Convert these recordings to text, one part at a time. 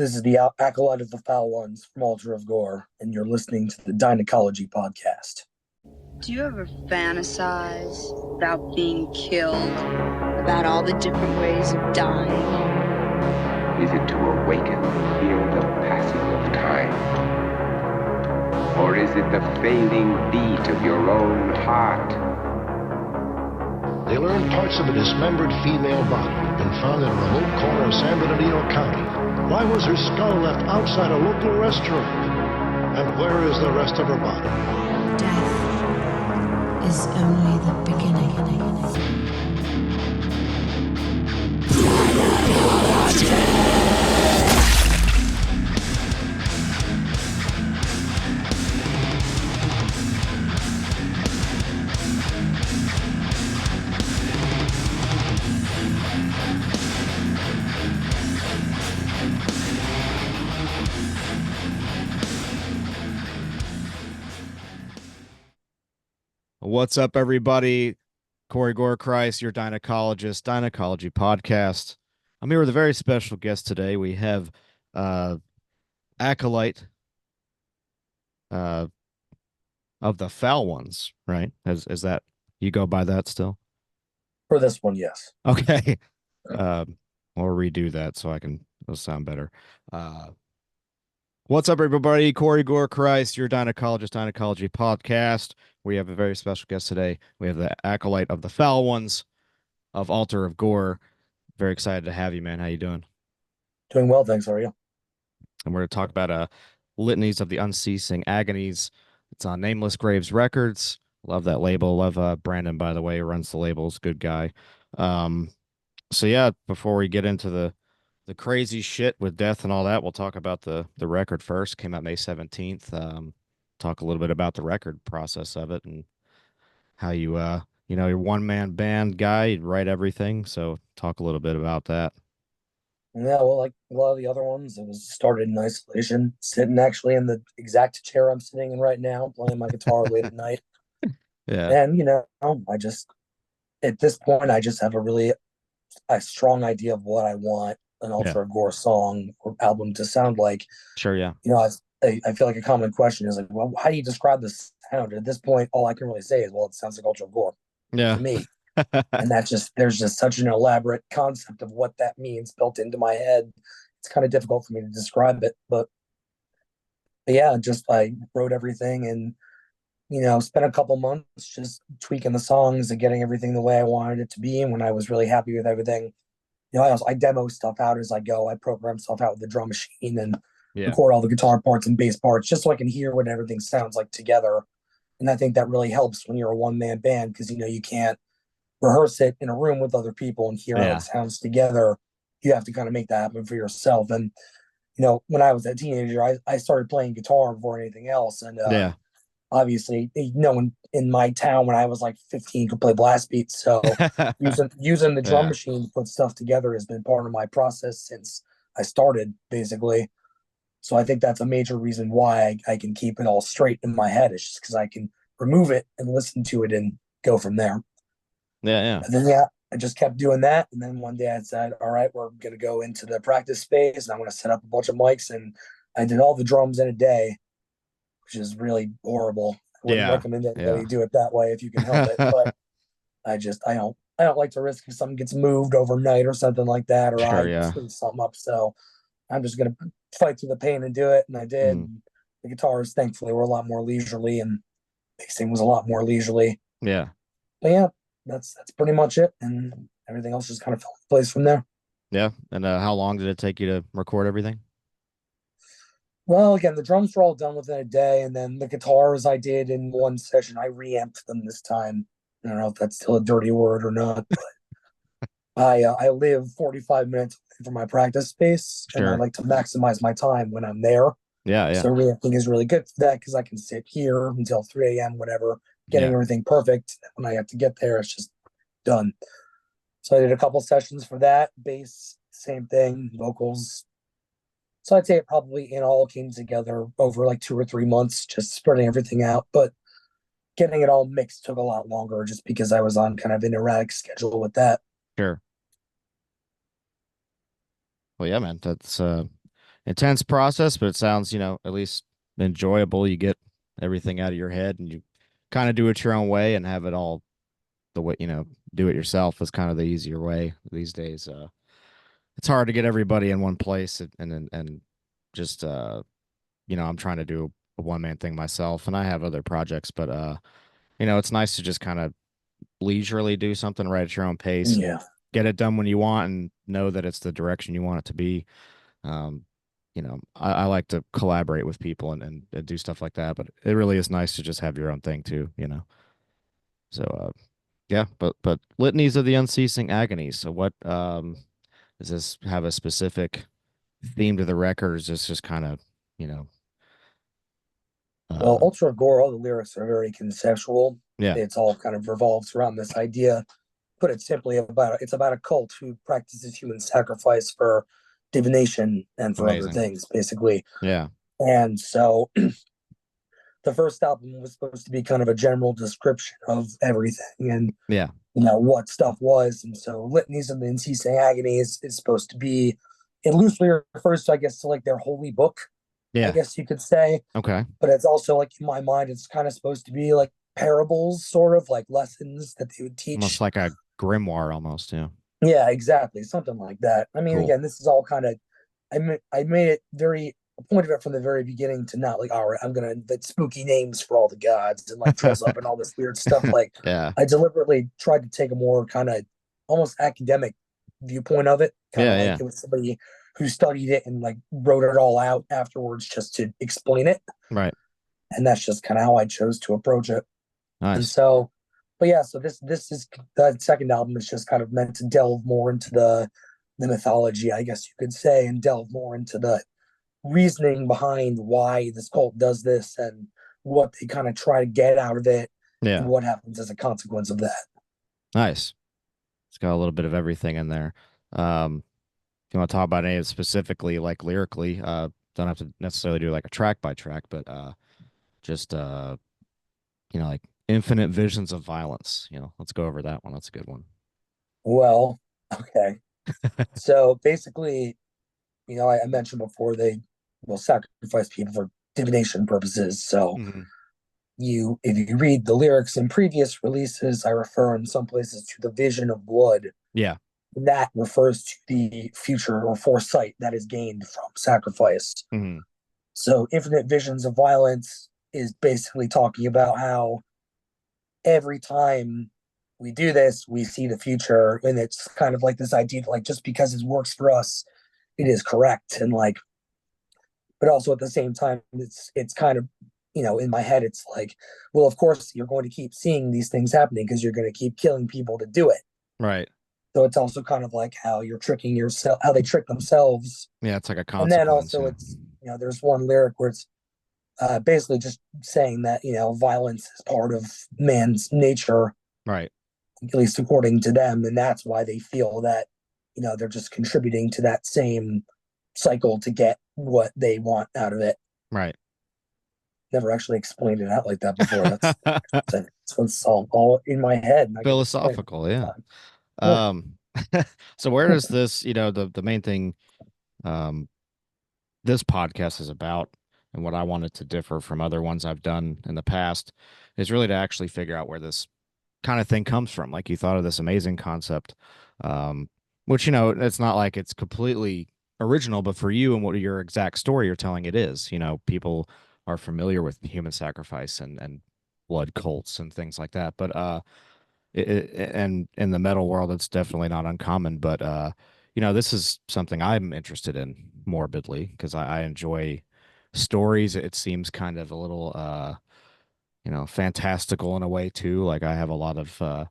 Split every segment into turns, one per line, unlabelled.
This is the Acolyte of the Foul Ones from Altar of Gore, and you're listening to the DIEnecology podcast.
Do you ever fantasize about being killed? About all the different ways of dying?
Is it to awaken the fear of the passing of time? Or is it the failing beat of your own heart?
They learned parts of a dismembered female body had been found in a remote corner of San Bernardino County. Why was her skull left outside a local restaurant? And where is the rest of her body?
Death is only the beginning.
What's up, everybody? Corey Gore Christ, your DIEnecologist, DIEnecology podcast. I'm here with a very special guest today. We have Acolyte of the Foul Ones, right? Is that, you go by that still?
For this one, yes.
Okay. We'll redo that so it'll sound better. What's up, everybody? Corey Gore Christ, your DIEnecologist, DIEnecology podcast. We have a very special guest today. We have the Acolyte of the Foul Ones of Altar of Gore. Very excited to have you, man. How you doing?
Doing well, thanks. How are you?
And we're going to talk about Litanies of the Unceasing Agonies. It's on Nameless Grave Records. Love that label. Love Brandon, by the way, who runs the labels. Good guy. So yeah, before we get into the crazy shit with death and all that, we'll talk about the record first. Came out May 17th. Talk a little bit about the record process of it and how you're one-man band guy, you write everything. So talk a little bit about that.
Yeah, well, like a lot of the other ones, it was started in isolation, sitting actually in the exact chair I'm sitting in right now, playing my guitar late at night.
Yeah.
And, at this point, I just have a strong idea of what I want an Altar of Gore song or album to sound like.
Sure, yeah.
I feel like a common question is like, well, how do you describe this sound? At this point, all I can really say is, well, it sounds like Altar of Gore
Yeah.
to me. And there's just such an elaborate concept of what that means built into my head. It's kind of difficult for me to describe it, but yeah, I wrote everything and, spent a couple months just tweaking the songs and getting everything the way I wanted it to be. And when I was really happy with everything, I demo stuff out as I go. I program stuff out with the drum machine and record all the guitar parts and bass parts just so I can hear what everything sounds like together. And I think that really helps when you're a one-man band because, you can't rehearse it in a room with other people and hear how it sounds together. You have to kind of make that happen for yourself. And, when I was a teenager, I started playing guitar before anything else. And obviously, no one in my town when I was like 15 could play blast beats. So using the drum machine to put stuff together has been part of my process since I started, basically. So I think that's a major reason why I can keep it all straight in my head. It's just because I can remove it and listen to it and go from there.
Yeah.
And then, I just kept doing that. And then one day I said, all right, we're going to go into the practice space and I'm going to set up a bunch of mics. And I did all the drums in a day, which is really horrible. I wouldn't recommend anybody do it that way if you can help it. But I don't like to risk if something gets moved overnight or something like that, or screw something up. So I'm just going to fight through the pain and do it. And I did. The guitars, thankfully, were a lot more leisurely and mixing was a lot more leisurely.
Yeah.
But yeah, that's pretty much it. And everything else just kind of fell in place from there.
Yeah. And how long did it take you to record everything?
Well, again, the drums were all done within a day. And then the guitars I did in one session, I reamped them this time. I don't know if that's still a dirty word or not, but I live 45 minutes away from my practice space, and I like to maximize my time when I'm there.
Yeah.
So reamping is really good for that because I can sit here until 3 a.m., whatever, getting everything perfect. When I have to get there, it's just done. So I did a couple sessions for that. Bass, same thing. Vocals. So I'd say it probably in all came together over like 2 or 3 months, just spreading everything out. But getting it all mixed took a lot longer just because I was on kind of an erratic schedule with that.
Sure. Well, yeah, man, that's intense process, but it sounds, at least enjoyable. You get everything out of your head and you kind of do it your own way and have it all the way, do it yourself is kind of the easier way these days. It's hard to get everybody in one place and just, I'm trying to do a one man thing myself and I have other projects, but, it's nice to just kind of leisurely do something right at your own pace and
Yeah.
get it done when you want and know that it's the direction you want it to be. Um, I like to collaborate with people and do stuff like that, but it really is nice to just have your own thing too. So, yeah, but Litanies of the Unceasing Agonies. So what, does this have a specific theme to the record? Or is this just kind of, you know,
Well,
uh,
Altar of Gore, all the lyrics are very conceptual.
yeah,
It's all kind of revolves around this idea. Put it simply, it's about a cult who practices human sacrifice for divination and for other
amazing.
things, basically.
Yeah,
And so the first album was supposed to be kind of a general description of everything and
yeah,
what stuff was. And so Litanies of the Unceasing Agonies is supposed to be, it loosely refers to, I guess, to like their holy book, I
yeah.
guess you could say.
Okay.
But it's also like in my mind, it's kind of supposed to be like parables, sort of like lessons that they would
Almost
teach.
like a grimoire almost. Yeah.
Yeah, exactly. Something like that. I mean,
Cool.
again, this is all kind of, I made it very, a point of it from the very beginning to not like, all right, I'm going to, the spooky names for all the gods and like dress up and all this weird stuff. Like,
Yeah.
I deliberately tried to take a more kind of almost academic viewpoint of it, kind of
Yeah,
like
yeah.
it was somebody who studied it and like wrote it all out afterwards just to explain it.
Right.
And that's just kind of how I chose to approach it. And
Nice.
so, but yeah, so this is the second album is just kind of meant to delve more into the mythology, I guess you could say, and delve more into the reasoning behind why this cult does this and what they kind of try to get out of it and
Yeah.
what happens as a consequence of that.
Nice. It's got a little bit of everything in there. If you want to talk about any of it specifically, like lyrically, don't have to necessarily do like a track by track, but just like infinite visions of violence. Let's go over that one. That's a good one.
Well, okay. So basically, I mentioned before they will sacrifice people for divination purposes. So
Mhm.
if you read the lyrics in previous releases, I refer in some places to the vision of blood.
Yeah.
That refers to the future or foresight that is gained from sacrifice.
Mhm.
So infinite visions of violence is basically talking about how every time we do this, we see the future, and it's kind of like this idea that like just because it works for us, it is correct, and like, but also at the same time, it's kind of in my head, it's like, well, of course you're going to keep seeing these things happening because you're going to keep killing people to do it.
Right.
So it's also kind of like how you're tricking yourself, how they trick themselves,
Yeah, it's like a
and then
consequence.
also
Yeah.
it's there's one lyric where it's basically just saying that violence is part of man's nature,
Right.
at least according to them, and that's why they feel that they're just contributing to that same cycle to get what they want out of it.
Right.
Never actually explained it out like that before. That's what's all in my head. And I can explain it
Philosophical, yeah.
time. Yeah.
Um, so where does this, the main thing um this podcast is about and what I wanted to differ from other ones I've done in the past is really to actually figure out where this kind of thing comes from. Like you thought of this amazing concept, which it's not like it's completely original, but for you and what your exact story you're telling, it is. People are familiar with human sacrifice and blood cults and things like that. But and in the metal world, it's definitely not uncommon. But this is something I'm interested in morbidly because I enjoy stories. It seems kind of a little fantastical in a way too. Like I have a lot of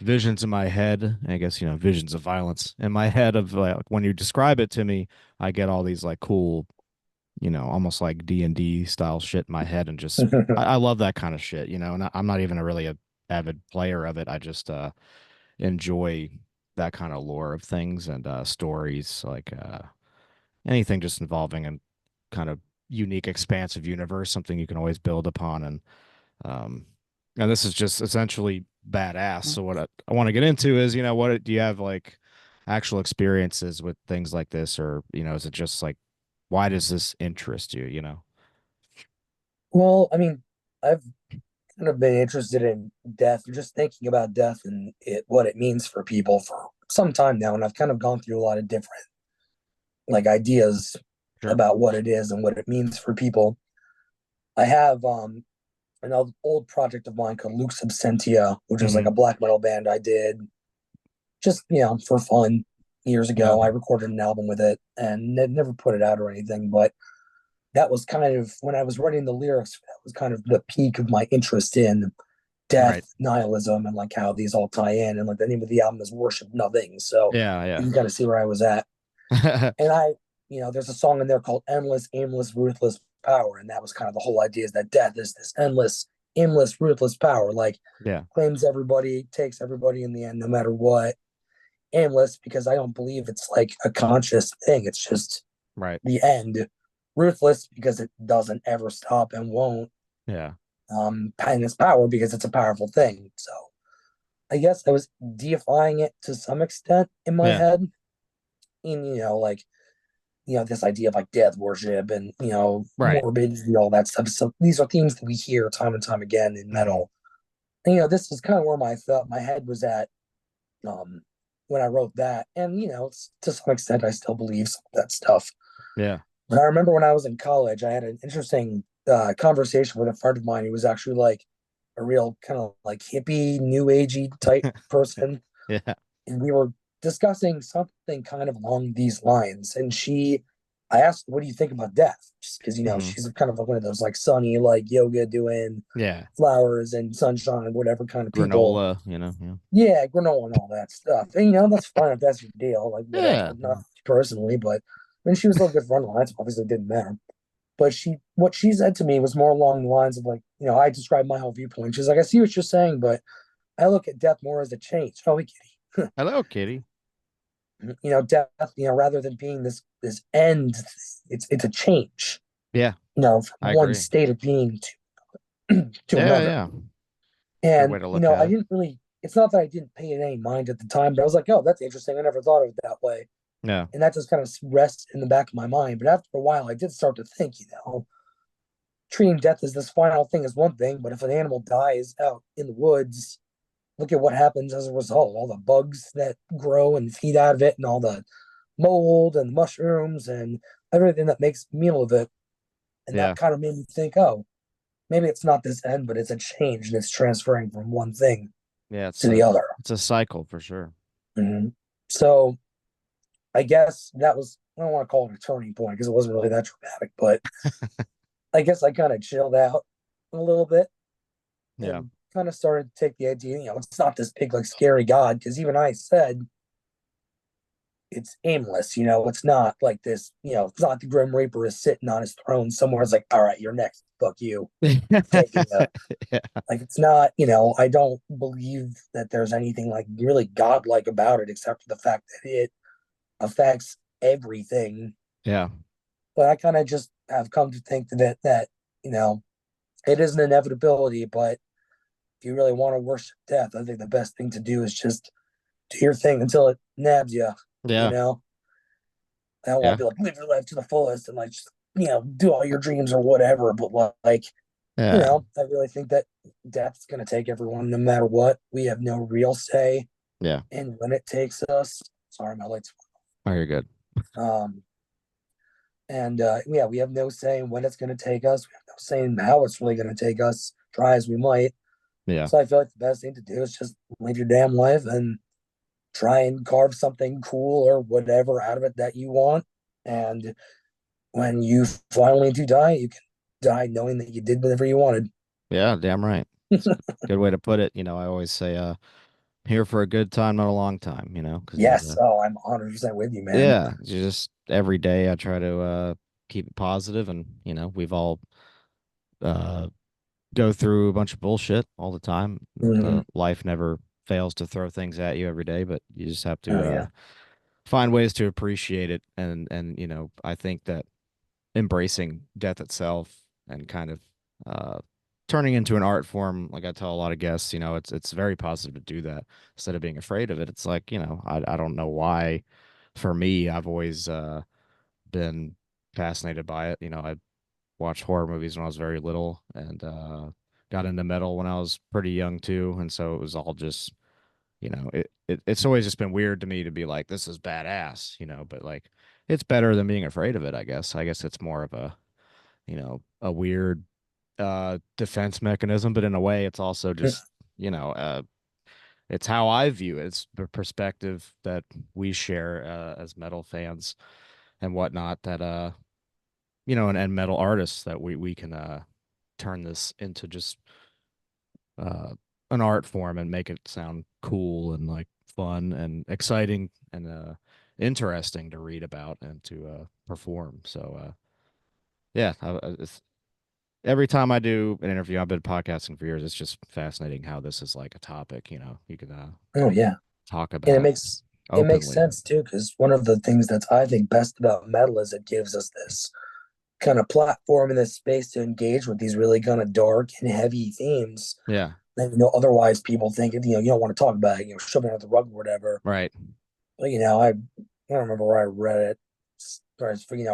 visions in my head. I guess visions of violence in my head of when you describe it to me, I get all these like cool, almost like D&D style shit in my head, and just I love that kind of shit. And I'm not even a really a avid player of it. I just enjoy that kind of lore of things and stories, like anything just involving a kind of unique, expansive universe, something you can always build upon. Um, and this is just essentially badass. So what I want to get into is, what do you have like actual experiences with things like this, or is it just like why does this interest you,
Well, I mean, I've kind of been interested in death, just thinking about death and what it means for people for some time now, and I've kind of gone through a lot of different like ideas
Sure.
about what it is and what it means for people. I have an old project of mine called Luke's Absentia, which is like a
Hmm.
black metal band I did just for fun years
Yeah.
ago. I recorded an album with it and never put it out or anything, but that was kind of when I was writing the lyrics. That was kind of the peak of my interest in death,
Right.
nihilism, and like how these all tie in. And like the name of the album is Worship Nothing, so you
Yeah.
can kind of see where I was at.
Yeah.
And there's a song in there called Endless, Aimless, Ruthless Power. And that was kind of the whole idea is that death is this endless, aimless, ruthless power. Like
Yeah.
claims everybody, takes everybody in the end, no matter what. Aimless, because I don't believe it's like a conscious thing. It's just
Right.
the end. Ruthless, because it doesn't ever stop and won't.
Yeah.
And it's power because it's a powerful thing. So I guess I was deifying it to some extent in my
Yeah.
head. In like this idea of like death worship and
Right.
morbidity, all that stuff. So these are themes that we hear time and time again in
Hmm.
metal. And this is kind of where my head was at um when I wrote that. And to some extent I still believe some of that stuff.
Yeah.
But I remember when I was in college, I had an interesting conversation with a friend of mine who was actually like a real kind of like hippie, new agey type person.
Yeah.
And we were discussing something kind of along these lines. And I asked, what do you think about death? Just because,
Hmm.
she's kind of like one of those like sunny, like yoga doing
Yeah.
flowers and sunshine, whatever kind of people.
Granola, Yeah.
Yeah, granola and all that stuff. And, that's fine if that's your deal, like
Yeah.
whatever. Not personally, but when she was a good friend of mine, obviously it didn't matter. But what she said to me was more along the lines of like, I described my whole viewpoint. She's like, I see what you're saying, but I look at death more as a change. Oh, kitty.
Hello, Kitty.
Death, rather than being this end, it's a change,
Yeah,
from
I
one
agree.
state of being to
Yeah,
another.
yeah. Good
And
way to look at
I
it.
didn't really. It's not that I didn't pay it any mind at the time, but I was like, oh, that's interesting. I never thought of it that way,
Yeah.
and that just kind of rests in the back of my mind. But after a while, I did start to think, treating death as this final thing is one thing, but if an animal dies out in the woods, look at what happens as a result. All the bugs that grow and feed out of it, and all the mold and mushrooms and everything that makes a meal of it. And
Yeah.
that kind of made me think, oh, maybe it's not this end, but it's a change and it's transferring from one thing
Yeah,
to the other.
it's a cycle for sure.
Mm-hmm. So I guess that was, I don't want to call it a turning point because it wasn't really that dramatic, but I guess I kind of chilled out a little bit
Yeah.
and kind of started to take the idea, it's not this big, like, scary God, because even I said it's aimless, it's not like this, it's not the Grim Reaper is sitting on his throne somewhere. It's like, all right, you're next, fuck you. Taking
Yeah.
like it's not, I don't believe that there's anything like really godlike about it except for the fact that it affects everything.
Yeah.
But I kind of just have come to think that it is an inevitability, but if you really want to worship death, I think the best thing to do is just do your thing until it nabs you.
Yeah.
I don't want to be like live your life to the fullest and like just do all your dreams or whatever. But like
Yeah.
I really think that death's gonna take everyone no matter what. We have no real say
Yeah.
in when it takes us. Sorry, my lights.
Oh, you're good.
Um, and yeah, we have no say in when it's gonna take us. We have no say in how it's really gonna take us. Try as we might.
Yeah.
So I feel like the best thing to do is just live your damn life and try and carve something cool or whatever out of it that you want. And when you finally do die, you can die knowing that you did whatever you wanted.
Yeah, damn right. Good way to put it. I always say, here for a good time, not a long time, because
Yes. Oh, I'm 100% with you, man.
yeah, just every day I try to keep it positive, and we've all uh go through a bunch of bullshit all the time.
Mhm.
Life never fails to throw things at you every day, but you just have
Oh,
to
yeah.
find ways to appreciate it, and I think that embracing death itself and kind of uh turning into an art form, like I tell a lot of guests, it's very positive to do that instead of being afraid of it. It's like, I don't know why, for me, I've always been fascinated by it. You know, I watched horror movies when I was very little, and got into metal when I was pretty young too. And so it was all just, you know, it's always just been weird to me to be like, this is badass, you know, but like it's better than being afraid of it, I guess. I guess it's more of a, you know, a weird defense mechanism, but in a way it's also just, you know, it's how I view it. It's the perspective that we share as metal fans and whatnot, that you know, and metal artists, that we can turn this into just uh an art form and make it sound cool and like fun and exciting and interesting to read about and to perform. So yeah, every time I do an interview, I've been podcasting for years, it's just fascinating how this is like a topic, you know, you can
Oh yeah,
talk
and
about
it makes
openly.
sense too, because one of the things that's I think best about metal is it gives us this kind of platform and this space to engage with these really kind of dark and heavy themes
Yeah,
that otherwise people think you don't want to talk about it, shove it under the rug or whatever.
right.
But I don't remember where I read it.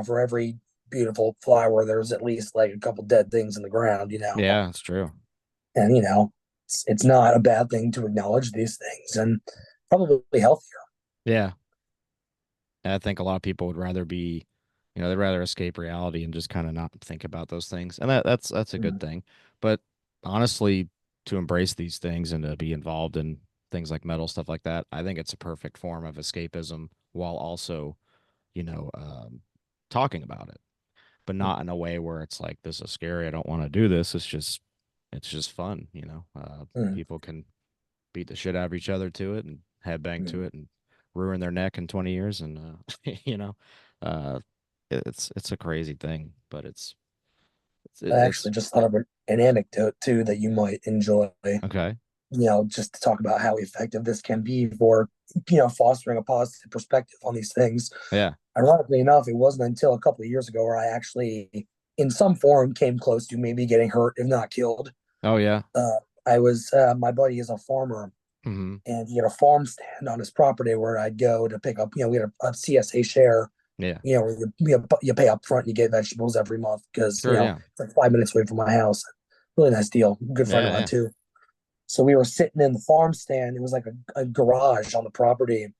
For every beautiful flower, there's at least like a couple dead things in the ground.
Yeah, it's true.
And it's not a bad thing to acknowledge these things, and probably healthier.
Yeah. And I think a lot of people would rather be, you know, they'd rather escape reality and just kind of not think about those things. And that's a good
Mhm.
thing. But honestly, to embrace these things and to be involved in things like metal, stuff like that, I think it's a perfect form of escapism while also, you know, talking about it, but not in a way where it's like, this is scary, I don't want to do this. It's just fun, you know.
Mhm.
People can beat the shit out of each other to it and headbang to
Mhm.
it and ruin their neck in 20 years. And, you know, uh, it's a crazy thing, but
I
it's
actually just thought of an anecdote too that you might enjoy.
okay.
Just to talk about how effective this can be for fostering a positive perspective on these things.
Yeah.
Ironically enough, it wasn't until a couple of years ago where I actually, in some form, came close to maybe getting hurt, if not killed.
Oh, yeah.
I was my buddy is a farmer,
Hmm.
and he had a farm stand on his property where I'd go to pick up. We had a CSA share.
Yeah.
Where you pay up front and you get vegetables every month because
Sure. Yeah.
it's like 5 minutes away from my house. Really nice deal. Good friend of
Yeah.
mine
Yeah.
too. So we were sitting in the farm stand. It was like a garage on the property,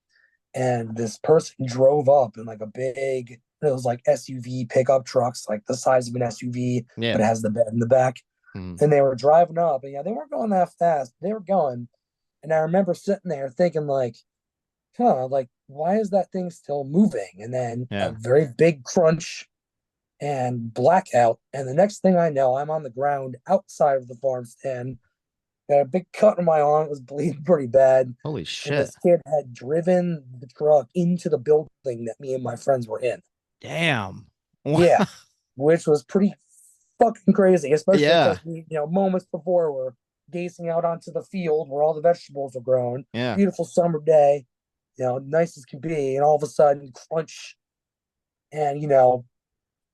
and this person drove up in like a big, it was like SUV pickup trucks, like the size of an SUV,
Yeah.
but it has the bed in the back.
Hmm.
And they were driving up, and they weren't going that fast. They were going, and I remember sitting there thinking like, like why is that thing still moving? And then a
Yeah.
very big crunch and blackout, and the next thing I know, I'm on the ground outside of the farm stand. Got a big cut on my arm. It was bleeding pretty bad.
Holy
And
shit.
this kid had driven the truck into the building that me and my friends were in.
Damn.
Yeah, which was pretty fucking crazy, especially
Yeah.
because moments before we're gazing out onto the field where all the vegetables are grown.
Yeah.
Beautiful summer day, nice as can be. And all of a sudden, crunch. And,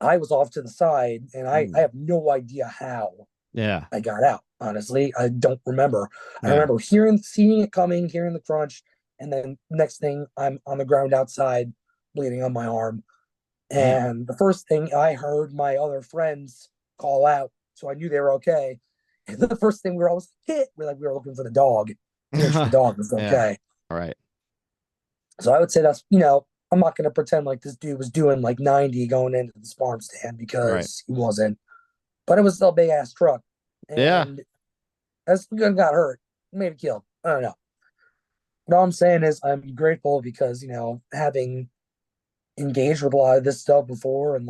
I was off to the side, and I
Ooh.
have no idea how
Yeah.
I got out. Honestly, I don't remember. I
Yeah.
remember seeing it coming, hearing the crunch, and then next thing I'm on the ground outside, bleeding on my arm.
Damn.
And the first thing I heard my other friends call out, so I knew they were okay. And the first thing we were always hit, we were looking for the dog to make sure the dog was
Yeah.
okay.
All right.
So I would say that's I'm not going to pretend like this dude was doing like 90 going into this farm stand
Right.
because he wasn't, but it was still a big ass truck.
Yeah.
And as the gun got hurt, maybe killed. I don't know. But all I'm saying is I'm grateful because, having engaged with a lot of this stuff before and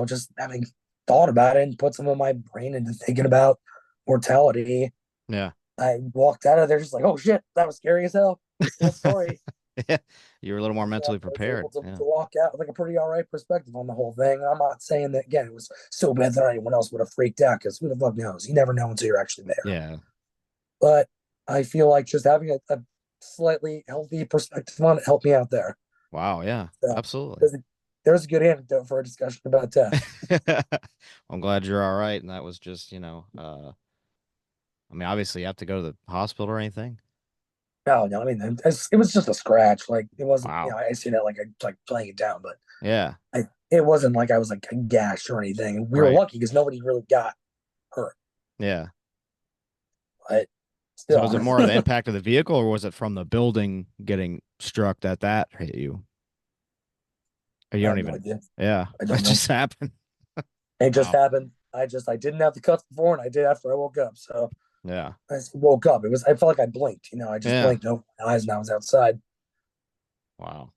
just having thought about it and put some of my brain into thinking about mortality,
Yeah.
I walked out of there just like, oh shit, that was scary as hell. Cool story.
Yeah. You were a little more mentally
I was able
prepared.
to
Yeah.
walk out with like a pretty all right perspective on the whole thing. And I'm not saying that again, it was so bad that anyone else would have freaked out because who the fuck knows? You never know until you're actually there.
Yeah.
But I feel like just having a slightly healthy perspective on it helped me out there.
Wow. Yeah.
So
Absolutely.
there's a good anecdote for a discussion about death.
I'm glad you're all right. And that was just, you know, I mean, obviously you have to go to the hospital or anything.
No, I mean it was just a scratch. Like it wasn't,
Wow.
I seen it like playing it down, but
Yeah.
it wasn't like I was like gashed or anything. We were
Right.
lucky because nobody really got hurt,
Yeah.
but
So
still.
was it more of the impact of the vehicle, or was it from the building getting struck that hit you? Or you
I
don't
have no
even.
idea.
Yeah,
I
that
don't know.
just happened.
It just
Wow.
happened. I didn't have the cuts before, and I did after I woke up. So
Yeah.
I just woke up. I felt like I blinked. I just
Yeah.
blinked over my eyes, and I was outside.
Wow.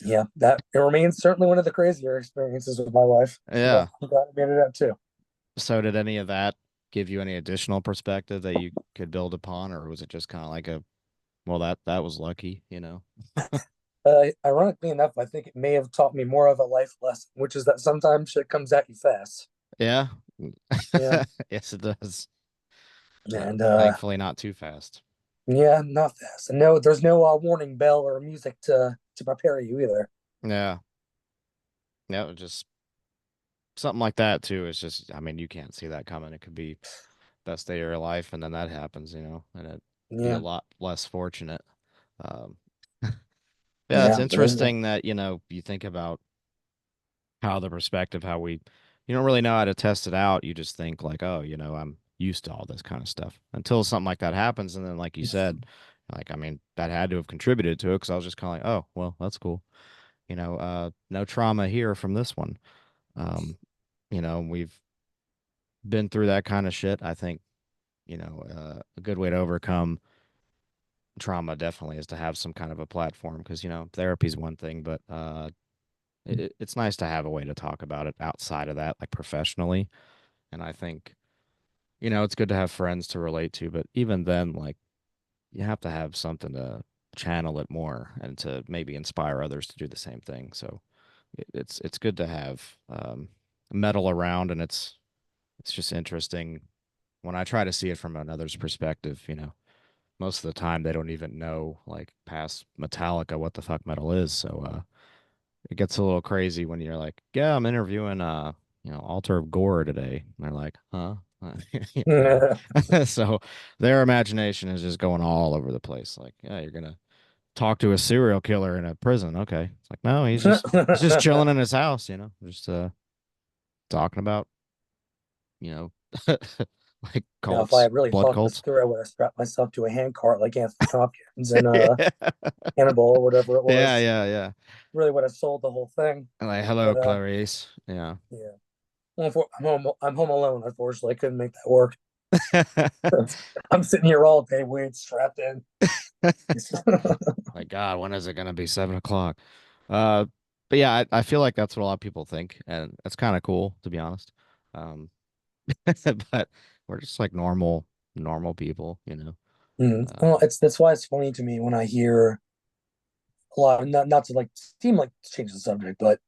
Yeah, that it remains certainly one of the crazier experiences of my life. But
Yeah.
I'm glad I made it out too.
So did any of that give you any additional perspective that you could build upon, or was it just kind of like well, that was lucky, you know?
Ironically enough, I think it may have taught me more of a life lesson, which is that sometimes shit comes at you fast.
Yeah.
Yeah,
Yes, it does. But
and
thankfully not too fast.
yeah, not fast. And no, there's no warning bell or music to prepare you either.
Yeah. Yeah, it was just something like that too. It's just, I mean, you can't see that coming. It could be best day of your life, and then that happens, and it be a
Yeah,
lot less fortunate. Um, yeah, it's
yeah, but
interesting that, you think about how the perspective, how you don't really know how to test it out. You just think like, oh, I'm used to all this kind of stuff until something like that happens. And then, like you said, like, I mean, that had to have contributed to it because I was just kind of like, oh, well, that's cool. No trauma here from this one. Um, we've been through that kind of shit. I think, a good way to overcome trauma definitely is to have some kind of a platform because, therapy is one thing, but it's nice to have a way to talk about it outside of that, like professionally. And I think, it's good to have friends to relate to, but even then, like, you have to have something to channel it more and to maybe inspire others to do the same thing. So it's good to have metal around, and it's just interesting when I try to see it from another's perspective. Most of the time they don't even know, like, past Metallica, what the fuck metal is. So it gets a little crazy when you're like, yeah, I'm interviewing Altar of Gore today. And they're like, huh?
yeah.
So their imagination is just going all over the place. Like, yeah, you're gonna talk to a serial killer in a prison. Okay. It's like, no, he's just chilling in his house, just talking about, you know, like
Now, if I
cults,
had really
blood
thought this
cults.
through, I would have strapped myself to a handcart like Anthony Hopkins and
Yeah.
Hannibal or whatever it
Yeah,
was.
yeah, yeah.
Really would have sold the whole thing.
Like, hello,
But
Clarice. Yeah.
yeah. Well, I'm home. I'm home alone. Unfortunately, I couldn't make that work. I'm sitting here all day, weight strapped in.
My God, when is it gonna be 7 o'clock? Uh, but yeah, I feel like that's what a lot of people think, and that's kind of cool, to be honest. Um, but we're just like normal people,
Well,
Um,
it's that's why it's funny to me when I hear a lot. Not to like seem like change the subject, but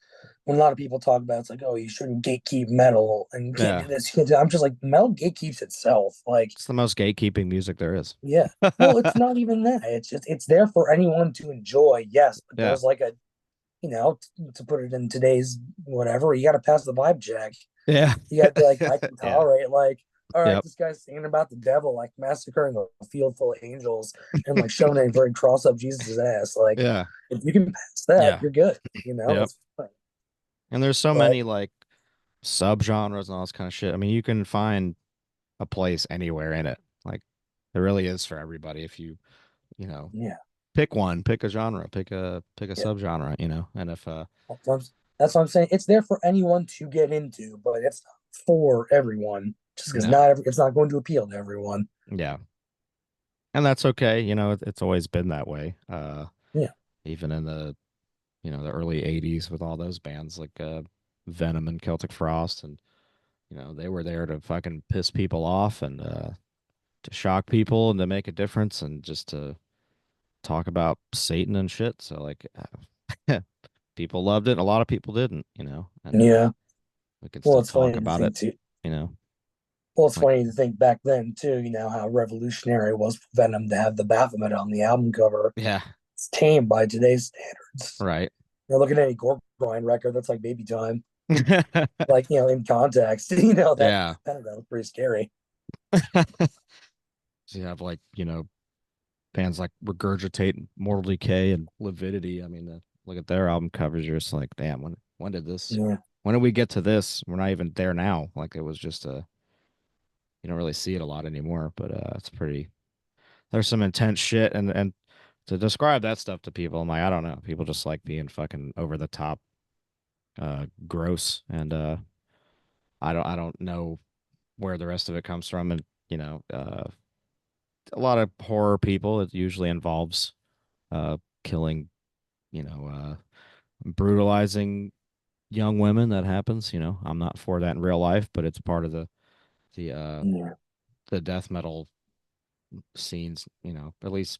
when a lot of people talk about it's like, oh, you shouldn't gatekeep metal and you can't do
yeah,
this, you can't do that. I'm just like, metal gatekeeps itself. Like,
it's the most gatekeeping music there is.
yeah. Well, it's not even that. It's just it's there for anyone to enjoy. Yes, but
Yeah,
there's like a to put it in today's whatever, you got to pass the vibe check.
yeah,
You got to be like, I can
yeah,
tolerate like, all right,
yep,
this guy's singing about the devil, like massacring a field full of angels and like showing a very cross up Jesus' ass. Like,
yeah,
if you can pass that,
yeah,
you're good.
yep.
That's fine.
And there's so
But
many like subgenres and all this kind of shit. I mean, you can find a place anywhere in it. Like, there really is for everybody if you know,
yeah,
pick one, pick a genre, pick a
yeah.
subgenre, and if
That's what I'm saying. It's there for anyone to get into, but it's not for everyone. Just because
no,
it's not going to appeal to everyone.
yeah, and that's okay. It's always been that way.
Yeah.
Even in the early '80s with all those bands like Venom and Celtic Frost, and they were there to fucking piss people off and to shock people and to make a difference and just to talk about Satan and shit. So like, people loved it. A lot of people didn't, and
Yeah.
we can
Well,
still
it's funny
talk
to
about it,
think too.
you know.
Well, it's
Like,
funny to think back then too. How revolutionary it was for Venom to have the Baphomet on the album cover.
yeah,
It's tame by today's standards.
right.
You're looking at any gore grind record that's like Baby Time. Like in context, that
Yeah.
Pentagon was pretty scary.
So you have, like, bands like Regurgitate, Mortal Decay, and Lividity. I mean, look at their album covers. You're just like, damn, when did this?
Yeah.
When did we get to this? We're not even there now. Like it was just you don't really see it a lot anymore, but it's pretty. There's some intense shit, and to describe that stuff to people, I'm like, I don't know. People just like being fucking over the top, gross, and I don't know where the rest of it comes from, and a lot of horror people. It usually involves killing, brutalizing young women. That happens. I'm not for that in real life, but it's part of the uh
Yeah.
the death metal scenes. At least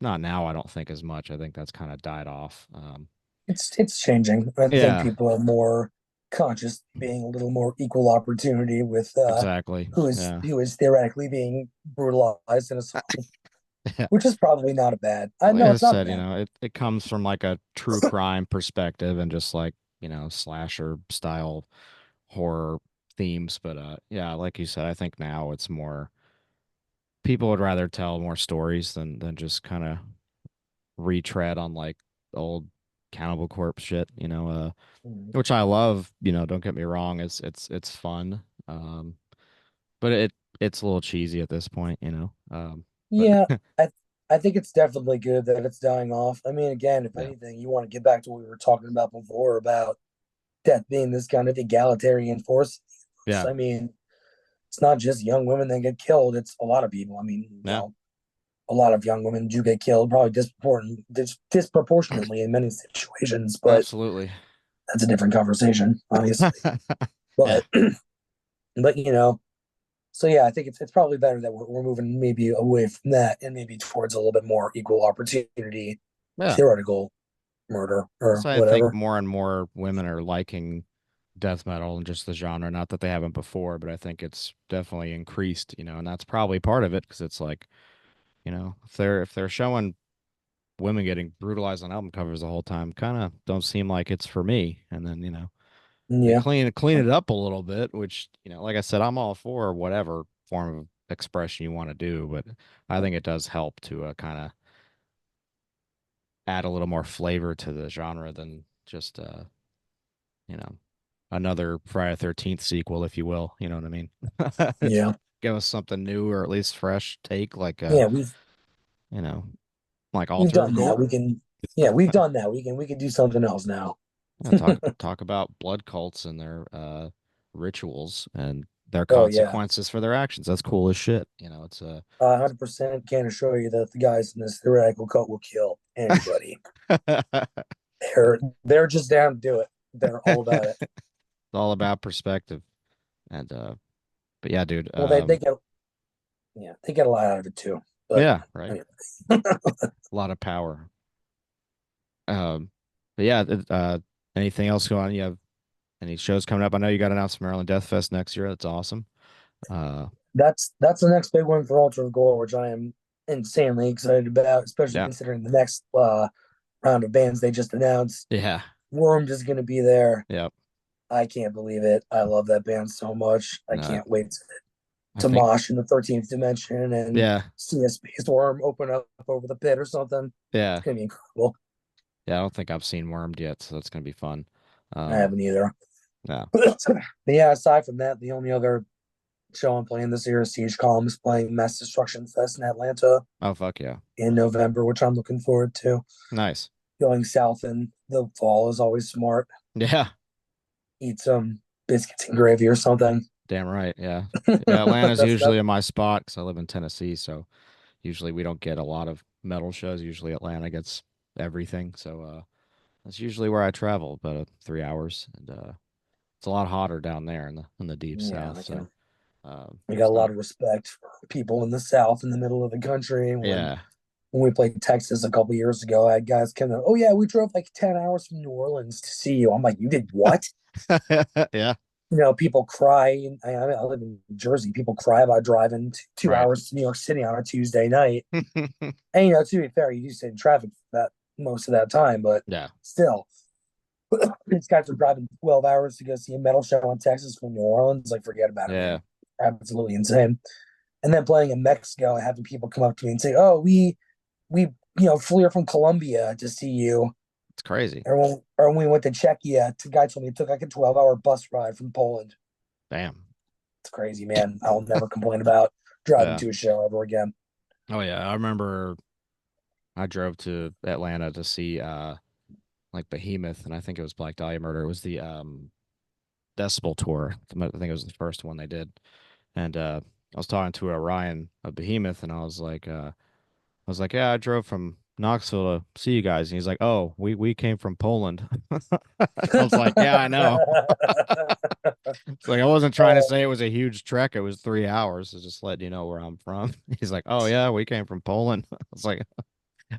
not now. I don't think as much. I think that's kind of died off.
It's changing. I think
Yeah,
people are more conscious, being a little more equal opportunity with
exactly.
who is
Yeah,
who is theoretically being brutalized in a song,
yeah.
which is probably not a bad. I
Like
know
I
it's not
said,
bad.
it comes from like a true crime perspective and just like, slasher style horror themes. But yeah, like you said, I think now it's more people would rather tell more stories than just kind of retread on like old Cannibal Corpse shit,
Mm.
which I love, don't get me wrong, it's fun. But it's a little cheesy at this point. But
Yeah, I think it's definitely good that it's dying off. I mean, again, if
yeah.
anything, you want to get back to what we were talking about before about death being this kind of egalitarian force.
Yeah.
I mean, it's not just young women that get killed; it's a lot of people. I mean,
Yeah.
a lot of young women do get killed, probably disproportionately in many situations. But
Absolutely.
that's a different conversation, obviously.
Yeah.
But but so yeah, I think it's probably better that we're moving maybe away from that and maybe towards a little bit more equal opportunity
Yeah.
theoretical murder or
So I think
whatever.
more and more women are liking death metal and just the genre. Not that they haven't before, but I think it's definitely increased, and that's probably part of it because it's like, if they're showing women getting brutalized on album covers the whole time, kind of don't seem like it's for me. And then, they
Yeah,
clean it up a little bit, which, like I said, I'm all for whatever form of expression you want to do, but I think it does help to kind of add a little more flavor to the genre than just you know, another Friday 13th sequel, if you will. You know what I mean?
yeah,
Give us something new or at least fresh take, like
yeah. We've
you know, like
we've
Altar of
done that. We
Gore.
can, yeah, we've done that. We can do something else now.
Yeah, talk about blood cults and their rituals and their
Oh yeah,
consequences for their actions. That's cool as shit. It's
100% can assure you that the guys in this theoretical cult will kill anybody. They're just down to do it. They're all about it.
it's all about perspective. And but yeah, dude.
Well, they get they get a lot out of it too. But
Yeah, right.
anyway.
A lot of power. But yeah, anything else going on? You have any shows coming up? I know you got announced Maryland Death Fest next year. That's awesome. Uh,
That's the next big one for Altar of Gore, which I am insanely excited about, especially
yeah,
considering the next round of bands they just announced.
yeah,
Wormed is going to be there.
yeah.
I can't believe it. I love that band so much. I
No,
can't wait
I
to
think
mosh in the 13th dimension and
yeah,
see a space worm open up over the pit or something.
yeah,
It's going to be incredible.
yeah. I don't think I've seen Wormed yet, so that's gonna be fun.
I haven't either.
Yeah,
But yeah, aside from that, the only other show I'm playing this year is Siege Columns playing Mass Destruction Fest in Atlanta
oh fuck yeah,
in November, which I'm looking forward to.
nice.
Going south in the fall is always smart.
Yeah,
Eat some biscuits and gravy or something.
damn right. Yeah, yeah. Atlanta's
That's
usually in my spot because I live in Tennessee, so usually we don't get a lot of metal shows. Usually Atlanta gets everything, so that's usually where I travel, about 3 hours, and it's a lot hotter down there in the deep
yeah.
south. So
We got a
it's
lot
not.
of respect for people in the south, in the middle of the country.
Yeah,
When we played Texas a couple years ago, I had guys kind of, oh yeah, we drove like 10 hours from New Orleans to see you. I'm like, you did what?
yeah,
People cry. I live in Jersey. People cry about driving 2 hours to New York City on a Tuesday night. And to be fair, you do sit in traffic for that most of that time, but
yeah,
still, these guys are driving 12 hours to go see a metal show in Texas from New Orleans. Like, forget about it.
yeah.
Man. Absolutely insane. And then playing in Mexico and having people come up to me and say, "Oh, we flew from Colombia to see you."
It's crazy.
Or when we went to Czechia, the guy told me it took like a 12-hour bus ride from Poland.
Damn.
It's crazy, man. I'll never complain about driving
Yeah.
to a show ever again.
Oh yeah, I remember I drove to Atlanta to see like Behemoth, and I think it was Black Dahlia Murder. It was the Decibel tour. I think it was the first one they did. And I was talking to Ryan of Behemoth, and I was like, yeah, I drove from Knoxville to see you guys. And he's like, oh, we came from Poland. I was like, yeah, I know. It's like I wasn't trying to say it was a huge trek. It was 3 hours. So just letting you know where I'm from. He's like, oh yeah, we came from Poland. I was like,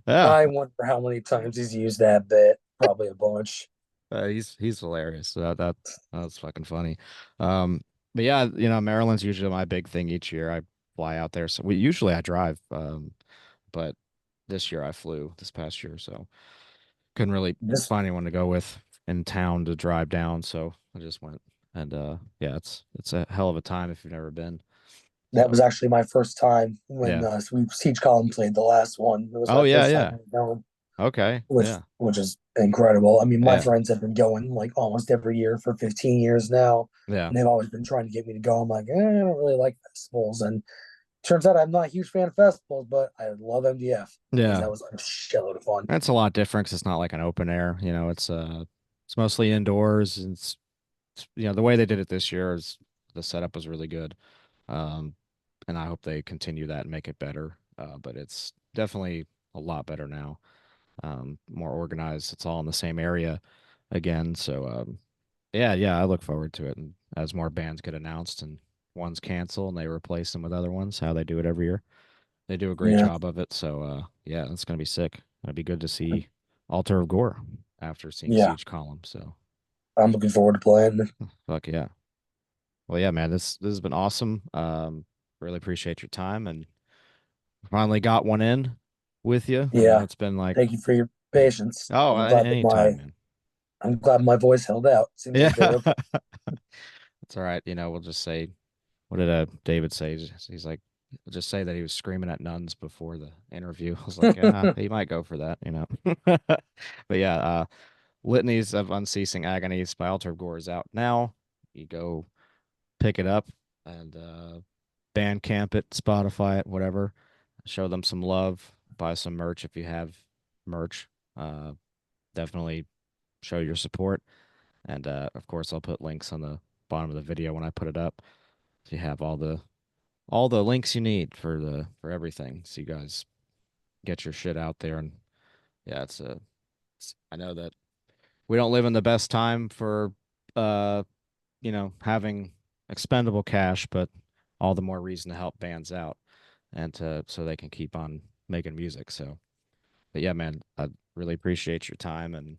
yeah.
I wonder how many times he's used that bit. Probably a bunch.
He's hilarious. So that's fucking funny. But yeah, Maryland's usually my big thing each year. I fly out there. So usually I drive. But this year I flew this past year, so couldn't really
This
find anyone to go with in town to drive down. So I just went, and yeah, it's a hell of a time if you've never been.
That
So
was actually my first time when
yeah.
Siege Column played the last one. It was
Oh
my
yeah,
first
yeah.
time going,
Okay.
which
Yeah.
which is incredible. I mean, my
Yeah.
friends have been going like almost every year for 15 years now,
Yeah.
and they've always been trying to get me to go. I'm like, I don't really like festivals, and turns out I'm not a huge fan of festivals, but I love MDF because
Yeah.
that was a shitload of fun.
That's a lot different 'cause it's not like an open air. It's mostly indoors. And the way they did it this year is the setup was really good. Um, and I hope they continue that and make it better. But it's definitely a lot better now. More organized. It's all in the same area again. So yeah, I look forward to it. And as more bands get announced and ones cancel and they replace them with other ones, how they do it every year, they do a great
Yeah,
job of it. So yeah, it's gonna be sick. It'd be good to see Altar of Gore after seeing
yeah,
Siege Column. So
I'm looking forward to playing.
fuck yeah. Well, yeah, man, this has been awesome. Really appreciate your time and finally got one in with you. I know
Yeah,
it's been like,
thank you for your patience.
oh, anytime, man.
I'm glad my voice held out. Seems
Yeah,
like they're okay.
it's all right. We'll just say, what did David say? He's like, just say that he was screaming at nuns before the interview. I was like, yeah, he might go for that. But yeah, Litanies of Unceasing Agonies by Altar of Gore is out now. You go pick it up and Bandcamp it, Spotify it, whatever. Show them some love. Buy some merch if you have merch. Definitely show your support. And of course, I'll put links on the bottom of the video when I put it up. So you have all the links you need for everything. So you guys get your shit out there. And yeah, I know that we don't live in the best time for having expendable cash, but all the more reason to help bands out and so they can keep on making music. So, but yeah, man, I really appreciate your time and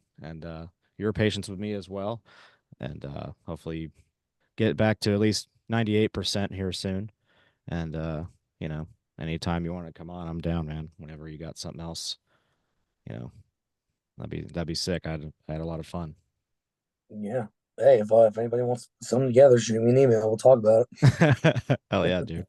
your patience with me as well. And hopefully you get back to at least 98% here soon. And you know, anytime you want to come on, I'm down, man. Whenever you got something else, you know, that'd be sick. I had a lot of fun.
Yeah. Hey, if anybody wants something together, shoot me an email. We'll talk about it.
Hell yeah, dude.